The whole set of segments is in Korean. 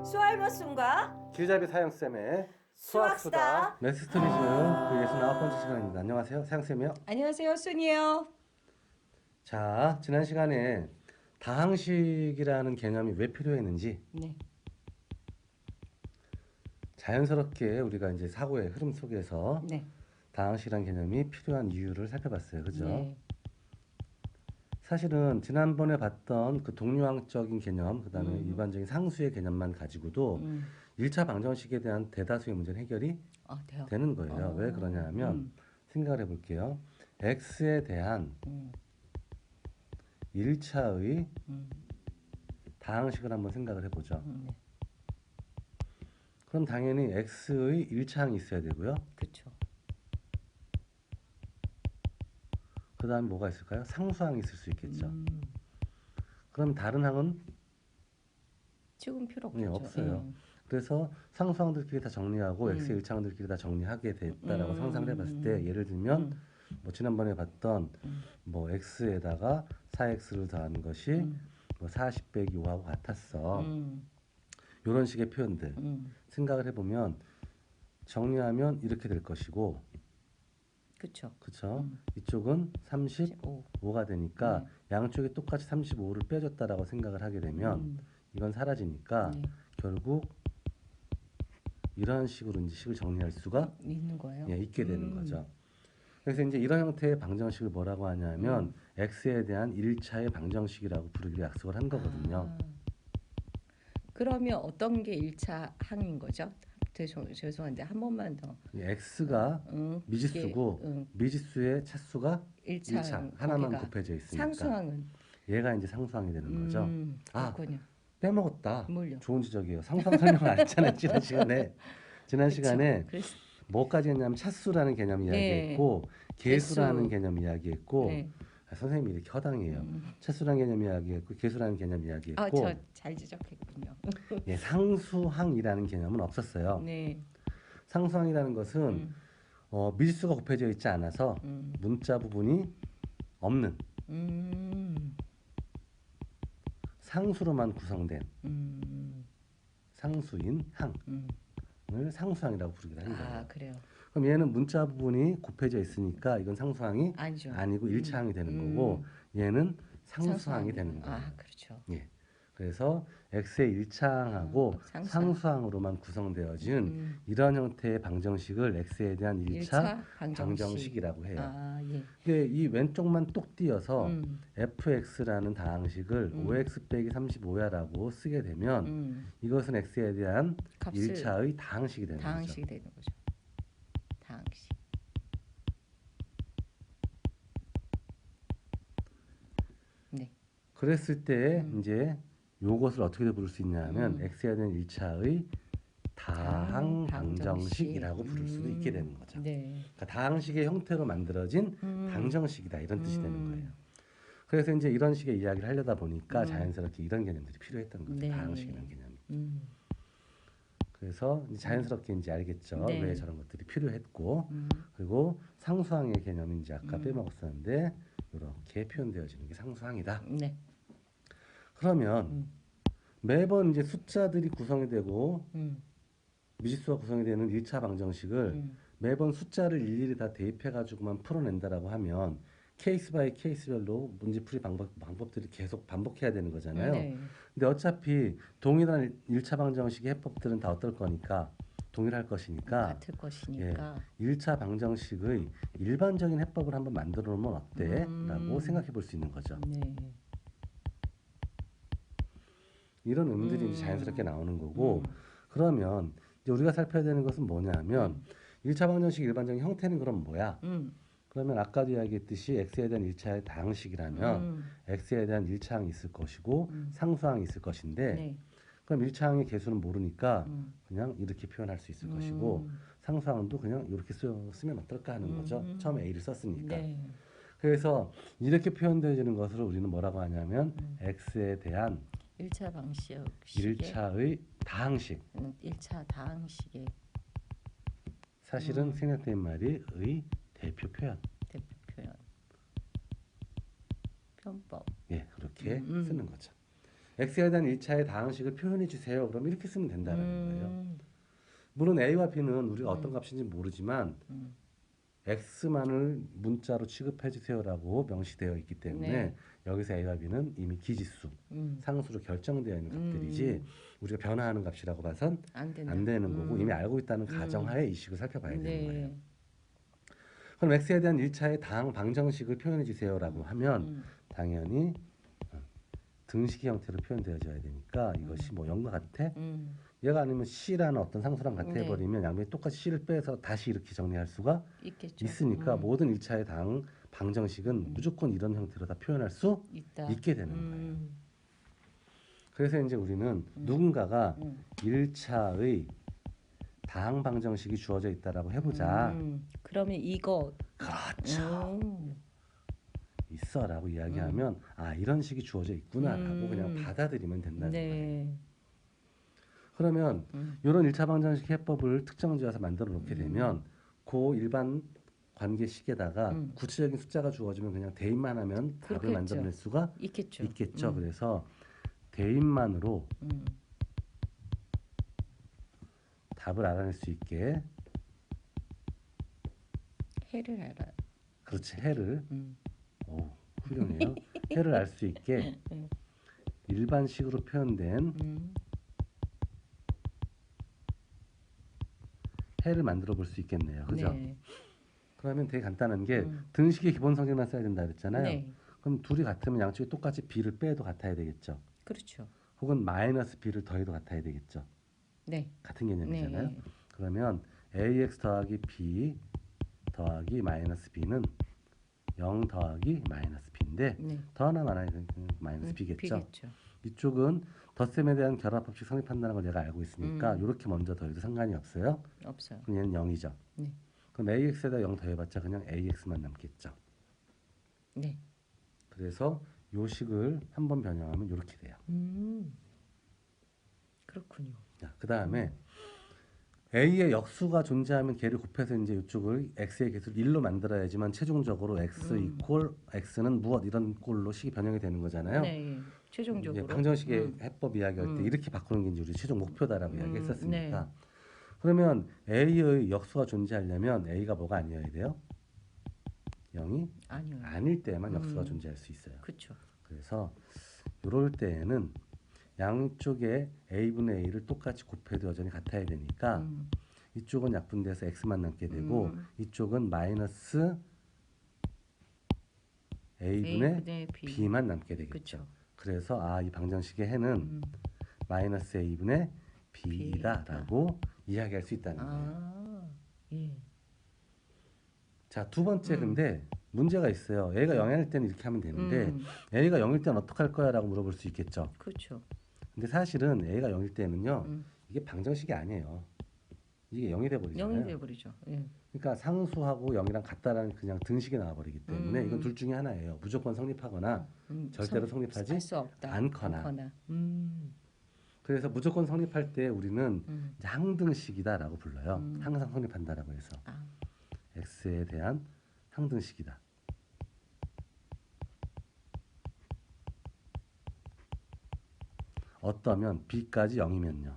수알머슴과 길잡이 사형쌤의 수학수다 매스터리즘 그 69번째 시간입니다. 안녕하세요, 사형쌤이요. 안녕하세요, 순이에요. 자, 지난 시간에 다항식이라는 개념이 왜 필요했는지 네. 자연스럽게 우리가 이제 사고의 흐름 속에서 네. 다항식이라는 개념이 필요한 이유를 살펴봤어요. 그죠? 네. 사실은 지난번에 봤던 그 동류항적인 개념, 그 다음에 일반적인 상수의 개념만 가지고도 1차 방정식에 대한 대다수의 문제는 해결이 돼요. 되는 거예요. 왜 그러냐 하면 생각을 해볼게요. x에 대한 1차의 다항식을 한번 생각을 해보죠. 네. 그럼 당연히 x의 1차항이 있어야 되고요. 그렇죠. 그 다음에 뭐가 있을까요? 상수항이 있을 수 있겠죠. 그럼 다른 항은 지금 필요 네, 없죠. 없어요. 그래서 상수항들끼리 다 정리하고 x의 1차항들끼리 다 정리하게 됐다라고 상상을 해봤을 때 예를 들면 뭐 지난번에 봤던 뭐 x에다가 4x를 더하는 것이 뭐 40 빼기 5하고 같았어. 이런 식의 표현들 생각을 해보면 정리하면 이렇게 될 것이고, 그렇죠. 그쵸? 이쪽은 35가 되니까 양쪽이 똑같이 35를 빼줬다라고 생각을 하게 되면 이건 사라지니까 결국 이런 식으로 이제 식을 정리할 수가 있는 거예요. 예, 있게 되는 거죠. 그래서 이제 이런 형태의 방정식을 뭐라고 하냐면 x에 대한 1차의 방정식이라고 부르기로 약속을 한 거거든요. 그러면 어떤 게 1차 항인 거죠? 죄송한데 한 번만 더. x가 미지수고 이게, 미지수의 차수가 1차 1차 하나만 곱해져 있으니까 상수항은 얘가 이제 상수항이 되는 거죠. 그렇군요. 빼먹었다. 뭘요? 좋은 지적이에요. 상수항 설명을 안 했잖아요. 지난 시간에 그래서 뭐까지 했냐면 차수라는 개념 네. 이야기했고 개수라는 개수. 개념 이야기했고 네. 선생님이 이렇게 허당이에요. 차수라는 개념 이야기했고 개수라는 개념 이야기했고 저 잘 지적했군요. 예, 상수항이라는 개념은 없었어요. 네. 상수항이라는 것은 미지수가 곱해져 있지 않아서 문자 부분이 없는 상수로만 구성된 상수인 항을 상수항이라고 부르기도 하는 거예요. 그래요. 그럼 얘는 문자 부분이 곱해져 있으니까 이건 상수항이 아니죠. 아니고 1차항이 되는 거고 얘는 상수항이 되는 거예요. 그렇죠. 예. 그래서 x의 1차항하고 상수항으로만 구성되어진 이런 형태의 방정식을 x에 대한 1차 방정식이라고 해요. 예. 근데 이 왼쪽만 똑 띄어서 fx라는 다항식을 5x 빼기 35야라고 쓰게 되면 이것은 x에 대한 1차의 다항식이 되는 다항식이 거죠. 되는 거죠. 다항식. 네. 그랬을 때 이제 요것을 어떻게 부를 수 있냐면 x에 대한 1차의 다항 방정식이라고 부를 수도 있게 되는 거죠. 네. 그러니까 다항식의 형태로 만들어진 방정식이다 이런 뜻이 되는 거예요. 그래서 이제 이런 식의 이야기를 하려다 보니까 자연스럽게 이런 개념들이 필요했던 거죠. 네. 다항식이라는 개념이. 그래서 이제 자연스럽게 이제 알겠죠. 네. 왜 저런 것들이 필요했고 그리고 상수항의 개념이 이제 아까 빼먹었었는데 이렇게 표현되어지는 게 상수항이다. 네. 그러면 매번 이제 숫자들이 구성이 되고 미지수가 구성이 되는 1차 방정식을 매번 숫자를 일일이 다 대입해 가지고만 풀어낸다라고 하면 케이스 바이 케이스별로 문제풀이 방법들이 계속 반복해야 되는 거잖아요. 네. 근데 어차피 동일한 1차 방정식의 해법들은 다 어떨 거니까 동일할 것이니까 같을 것이니까. 1차 방정식의 일반적인 해법을 한번 만들어 놓으면 어때? 라고 생각해 볼 수 있는 거죠. 네. 이런 의미들이 이제 자연스럽게 나오는 거고 그러면 이제 우리가 살펴야 되는 것은 뭐냐면 1차 방정식 일반적인 형태는 그럼 뭐야? 그러면 아까도 이야기했듯이 x에 대한 1차의 다항식이라면 x에 대한 1차항이 있을 것이고 상수항이 있을 것인데 네. 그럼 1차항의 개수는 모르니까 그냥 이렇게 표현할 수 있을 것이고 상수항도 그냥 이렇게 쓰면 어떨까 하는 거죠. 처음에 a를 썼으니까. 네. 그래서 이렇게 표현되어지는 것을 우리는 뭐라고 하냐면 x에 대한 1차 방식의 1차의 다항식. 1차 다항식의 사실은 생략된 말이 의 대표 표현. 대표 표현. 편법. 예, 그렇게 쓰는 거죠. x에 대한 1차의 다항식을 표현해 주세요. 그럼 이렇게 쓰면 된다는 거예요. 음. 물론 a와 b는 우리가 어떤 음. 값인지 모르지만 음. x만을 문자로 취급해 주세요라고 명시되어 있기 때문에 네. 여기서 a와 b는 이미 기지수, 음. 상수로 결정되어 있는 값들이지 음. 우리가 변화하는 값이라고 봐선 안 된다. 안 되는 거고 이미 알고 있다는 음. 가정하에 이 식을 살펴봐야 되는 거예요. 네. 그럼 x에 대한 1차의 당 방정식을 표현해 주세요라고 하면 음. 당연히 등식의 형태로 표현되어져야 되니까 이것이 뭐 0과 같아? 음. 얘가 아니면 c라는 어떤 상수랑 같아 네. 버리면 양면이 똑같이 c를 빼서 다시 이렇게 정리할 수가 있겠죠. 있으니까 모든 1차의 당 방정식은 무조건 이런 형태로 다 표현할 수 있다. 있게 되는 거예요. 그래서 이제 우리는 누군가가 1차의 다항 방정식이 주어져 있다라고 해보자. 그러면 이거. 그렇죠. 있어라고 이야기하면 아 이런 식이 주어져 있구나라고 그냥 받아들이면 된다는 거예요. 네. 그러면 이런 1차 방정식 해법을 특정지어서 만들어 놓게 되면 그 일반 관계식에다가 구체적인 숫자가 주어지면 그냥 대입만 하면 답을 그렇겠죠. 만들어낼 수가 있겠죠. 그래서 대입만으로 답을 알아낼 수 있게 해를 알아. 그렇지 해를 오 훌륭해요. 해를 알 수 있게 일반식으로 표현된 해를 만들어 볼 수 있겠네요. 그죠? 네. 그러면 되게 간단한 게 등식의 기본 성질만 써야 된다 그랬잖아요. 네. 그럼 둘이 같으면 양쪽이 똑같이 b를 빼도 같아야 되겠죠. 그렇죠. 혹은 마이너스 b를 더해도 같아야 되겠죠. 네. 같은 개념이잖아요. 네. 그러면 ax 더하기 b 더하기 마이너스 b는 0 더하기 마이너스 b인데 네. 더 하나 많아야 되는 마이너스 b겠죠. 비겠죠. 이쪽은 덧셈에 대한 결합법칙 성립한다는 걸 내가 알고 있으니까 이렇게 먼저 더해도 상관이 없어요. 없어요. 그럼 얘는 0이죠. 네. 그럼 ax에다 0 더해봤자 그냥 ax만 남겠죠. 네. 그래서 요 식을 한번 변형하면 이렇게 돼요. 그렇군요. 그 다음에 a의 역수가 존재하면 걔를 곱해서 이제 이쪽을 x의 개수를 1로 만들어야지만 최종적으로 x 이퀄 x는 무엇 이런 꼴로 식이 변형이 되는 거잖아요. 네. 최종적으로. 방정식의 해법 이야기할 때 이렇게 바꾸는 게 이제 우리 최종 목표다라고 이야기했었으니까. 네. 그러면 a의 역수가 존재하려면 a가 뭐가 아니어야 돼요? 0이 아니요. 아닐 때만 역수가 존재할 수 있어요. 그렇죠. 그래서 이럴 때에는 양쪽에 a분의 a를 똑같이 곱해도 여전히 같아야 되니까 이쪽은 약분돼서 x만 남게 되고 이쪽은 마이너스 a분의 b만 남게 되겠죠. 그쵸. 그래서 아, 이 방정식의 해는 마이너스 a분의 b이다라고 이야기할 수 있다는 거예요. 예. 자, 두 번째 근데 문제가 있어요. a가 0일 때는 이렇게 하면 되는데 a가 0일 때는 어떡할 거야? 라고 물어볼 수 있겠죠. 그렇죠. 근데 사실은 a가 0일 때는요. 이게 방정식이 아니에요. 이게 0이 돼버리잖아요. 0이 돼버리죠. 예. 그러니까 상수하고 0이랑 같다라는 그냥 등식이 나와버리기 때문에 이건 둘 중에 하나예요. 무조건 성립하거나 절대로 성립하지 할 수 없다. 않거나. 그래서 무조건 성립할 때 우리는 이제 항등식이다라고 불러요. 항상 성립한다라고 해서 x에 대한 항등식이다. 어떠면 b까지 0이면요.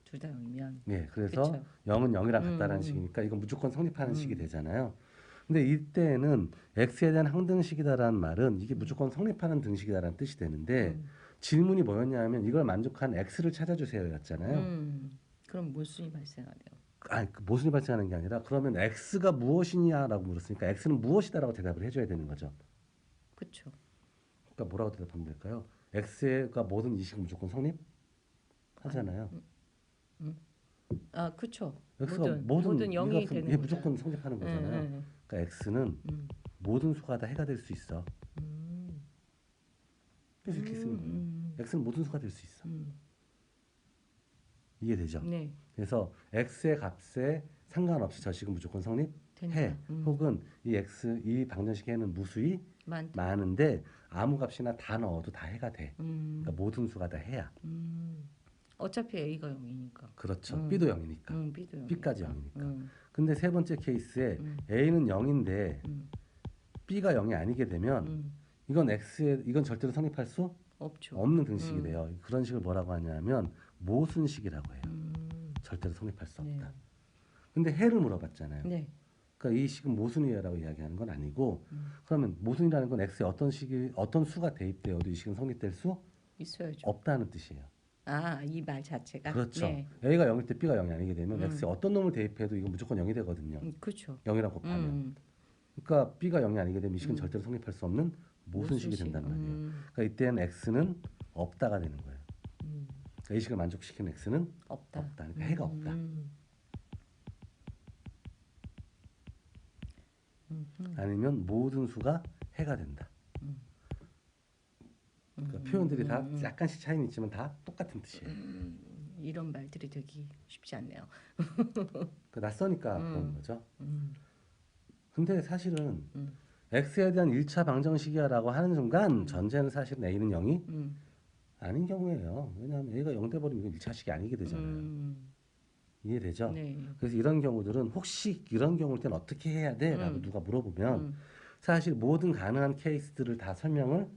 둘 다 0이면. 네, 그래서 그쵸. 0은 0이랑 같다라는 식이니까 이건 무조건 성립하는 식이 되잖아요. 근데 이때는 x에 대한 항등식이다라는 말은 이게 무조건 성립하는 등식이다라는 뜻이 되는데 질문이 뭐였냐면 이걸 만족한 x를 찾아주세요였잖아요. 그럼 모순이 발생하네요. 아니, 그 모순이 발생하는 게 아니라 그러면 x가 무엇이냐라고 물었으니까 x는 무엇이다라고 대답을 해줘야 되는 거죠. 그렇죠. 그러니까 뭐라고 대답하면 될까요? x가 뭐든 이 식은 무조건 성립하잖아요. 아, 그렇죠. x가 모든 0이 이게 되는 무조건 성립하는 거잖아요. 그러니까 x는 모든 수가 다 해가 될 수 있어. 그래서 이렇게 쓰는 거예요. x는 모든 수가 될 수 있어. 이해되죠? 네. 그래서 x의 값에 상관없이 저 식은 무조건 성립해. 된다. 혹은 이 방정식의 해는 무수히 많은데 아무 값이나 다 넣어도 다 해가 돼. 그러니까 모든 수가 다 해야. 어차피 a가 0이니까. 그렇죠. b도 0이니까. b도 0이니까. b까지 0이니까. 근데 세 번째 케이스에 a는 0인데 b가 0이 아니게 되면 이건 x에 이건 절대로 성립할 수 없죠. 없는 등식이 돼요. 그런 식을 뭐라고 하냐면 모순식이라고 해요. 음. 절대로 성립할 수 네. 없다. 근데 해를 물어봤잖아요. 네. 그러니까 이 식은 모순이라고 이야기하는 건 아니고 그러면 모순이라는 건 x에 어떤 수가 대입되어도 이 식은 성립될 수 있어야죠. 없다는 뜻이에요. 아, 이 말 자체가. 그렇죠. 네. a가 0일 때 b가 0이 아니게 되면 x에 어떤 놈을 대입해도 이건 무조건 0이 되거든요. 그렇죠. 0이랑 곱하면. 음. 그러니까 b가 0이 아니게 되면 이 식은 절대로 성립할 수 없는 모순식이 모순식. 된단 말이에요. 그러니까 이때는 x는 없다가 되는 거예요. 그러니까 이 식을 만족시키는 x는 없다. 없다. 그러니까 해가 없다. 아니면 모든 수가 해가 된다. 그러니까 표현들이 다 약간씩 차이는 있지만 다 똑같은 뜻이에요. 이런 말들이 되기 쉽지 않네요. 그 낯서니까 그런 거죠. 근데 사실은 x에 대한 1차 방정식이야라고 하는 순간 전제는 사실은 a는 0이 아닌 경우예요. 왜냐하면 a가 0 돼버리면 이건 1차식이 아니게 되잖아요. 이해되죠? 네. 그래서 이런 경우들은 혹시 이런 경우일 땐 어떻게 해야 돼? 라고 누가 물어보면 사실 모든 가능한 케이스들을 다 설명을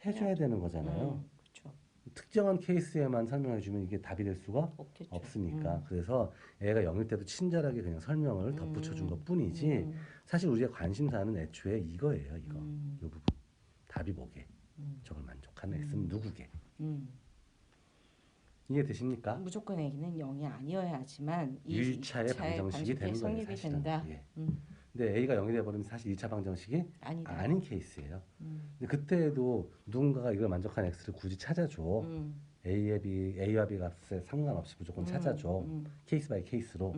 해줘야 되는 거잖아요. 그렇죠. 특정한 케이스에만 설명해주면 이게 답이 될 수가 없겠죠. 없으니까. 그래서 애가 0일 때도 친절하게 그냥 설명을 덧붙여준 것 뿐이지 사실 우리가 관심사는 애초에 이거예요. 이거. 이 부분. 답이 뭐게? 저걸 만족하는 x는 누구게? 이해되십니까? 무조건 A는 0이 아니어야지만 이 1차의 방정식이 되는 거예요. 성립이 사실은. 된다. 예. 근데 A가 0이 돼버리면 사실 2차 방정식이 아니다. 아닌 케이스예요. 근데 그때도 누군가가 이걸 만족하는 x를 굳이 찾아줘. A와 B 값에 상관없이 무조건 찾아줘. 케이스 바이 케이스로.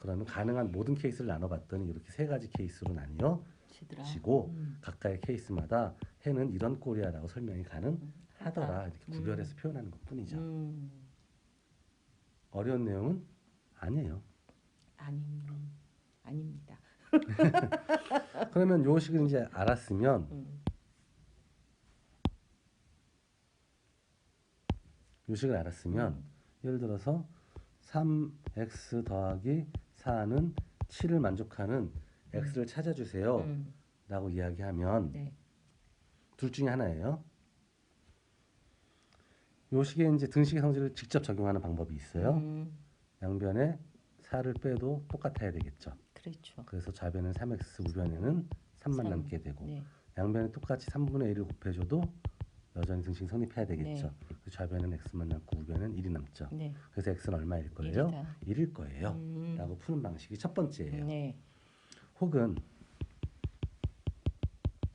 그러면 가능한 모든 케이스를 나눠봤더니 이렇게 세 가지 케이스로 나뉘어지고 각각의 케이스마다 해는 이런 꼴이야라고 설명이 가능하더라. 이렇게 구별해서 표현하는 것 뿐이죠. 어려운 내용은 아니에요. 아닙니다. 그러면 요 식을 이제 알았으면 요 식을 알았으면 예를 들어서 3x 더하기 4는 7을 만족하는 x를 찾아주세요 라고 이야기하면 네. 둘 중에 하나예요. 요 식에 이제 등식의 성질을 직접 적용하는 방법이 있어요. 양변에 4를 빼도 똑같아야 되겠죠. 그렇죠. 그래서 좌변은 3x, 우변에는 3만 남게 되고 네. 양변에 똑같이 3분의 1을 곱해줘도 여전히 등식 성립해야 되겠죠. 네. 그래서 좌변은 x만 남고 우변은 1이 남죠. 네. 그래서 x는 얼마일 거예요? 1이다. 1일 거예요. 라고 푸는 방식이 첫 번째예요. 네. 혹은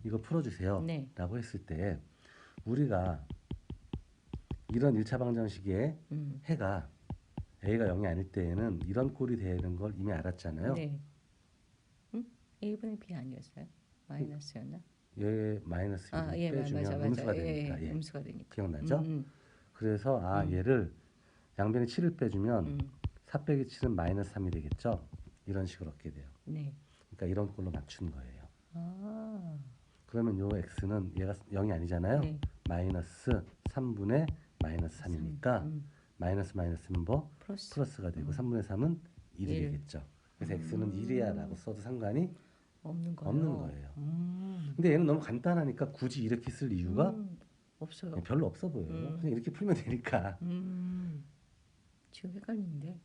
이거 풀어주세요 네. 라고 했을 때 우리가 이런 1차 방정식의 해가 a가 0이 아닐 때에는 이런 꼴이 되는 걸 이미 알았잖아요. 네. A분의 B 아니었어요? 마이너스였나? 얘 마이너스 1을 예, 빼주면 맞아. 음수가 되니까. 예. 음수가 되니까. 기억나죠? 그래서 얘를 양변에 7을 빼주면 4 빼기 7은 마이너스 3이 되겠죠? 이런 식으로 얻게 돼요. 네. 그러니까 이런 꼴로 맞춘 거예요. 아. 그러면 요 x는 얘가 0이 아니잖아요. 네. 마이너스 3분의 마이너스 3이니까 마이너스 마이너스는 뭐? 플러스. 플러스가 되고 3분의 3은 1이 되겠죠. 그래서 x는 1이야 라고 써도 상관이 없는 거예요. 근데 얘는 너무 간단하니까 굳이 이렇게 쓸 이유가 없어요. 별로 없어 보여요. 그냥 이렇게 풀면 되니까. 지금 헷갈리는데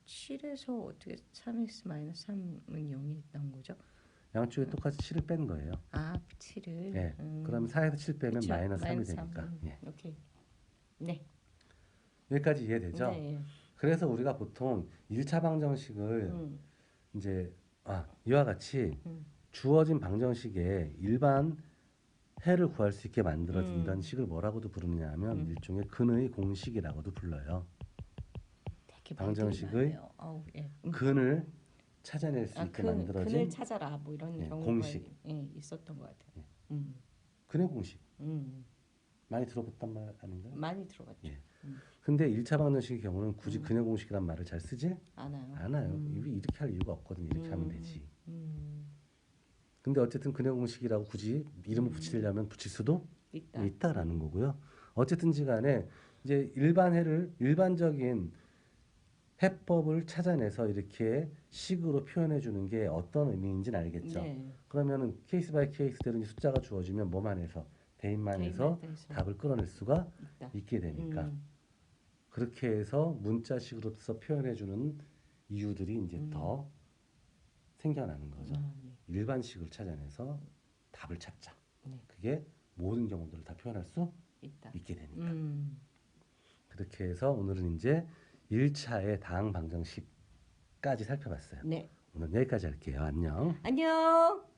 7에서 어떻게 3x 마이너스 3은 0이 있던 거죠? 양쪽에 똑같이 7을 뺀 거예요. 아, 7을. 예. 그럼 4에서 7 빼면 그쵸? 마이너스 3이 마이너스 되니까. 3. 예. 오케이. 네. 여기까지 이해되죠? 네. 그래서 우리가 보통 1차 방정식을 이제 이와 같이 주어진 방정식에 일반 해를 구할 수 있게 만들어진 이런 식을 뭐라고도 부르느냐 하면 일종의 근의 공식이라고도 불러요. 되게 방정식의 말들이 많네요. 아우, 예. 근을 찾아낼 수 있게 만들어진 근을 찾아라 뭐 이런 경우가 공식. 있었던 것 같아요. 근의 공식. 음. 많이 들어봤단 말 아닌가요? 많이 들어봤죠. 예. 근데 1차 방정식의 경우는 굳이 근의 공식이란 말을 잘 쓰지 않아요. 이렇게 할 이유가 없거든요. 이렇게 하면 되지. 근데 어쨌든 근의 공식이라고 굳이 이름을 붙이려면 붙일 수도 있다라는 거고요. 어쨌든지 간에 이제 일반적인 해법을 찾아내서 이렇게 식으로 표현해 주는 게 어떤 의미인지는 알겠죠. 네. 그러면은 케이스 바이 케이스대로 이 숫자가 주어지면 뭐만 해서 대입만 해서 대입해서 답을 끌어낼 수가 있다. 있게 되니까 음. 그렇게 해서 문자식으로서 표현해 주는 이유들이 이제 더 생겨나는 거죠. 네. 일반식을 찾아내서 답을 찾자. 네. 그게 모든 경우들을 다 표현할 수 있다. 있게 되니까. 음. 그렇게 해서 오늘은 이제 1차의 다항 방정식까지 살펴봤어요. 네. 오늘 여기까지 할게요. 안녕. 안녕.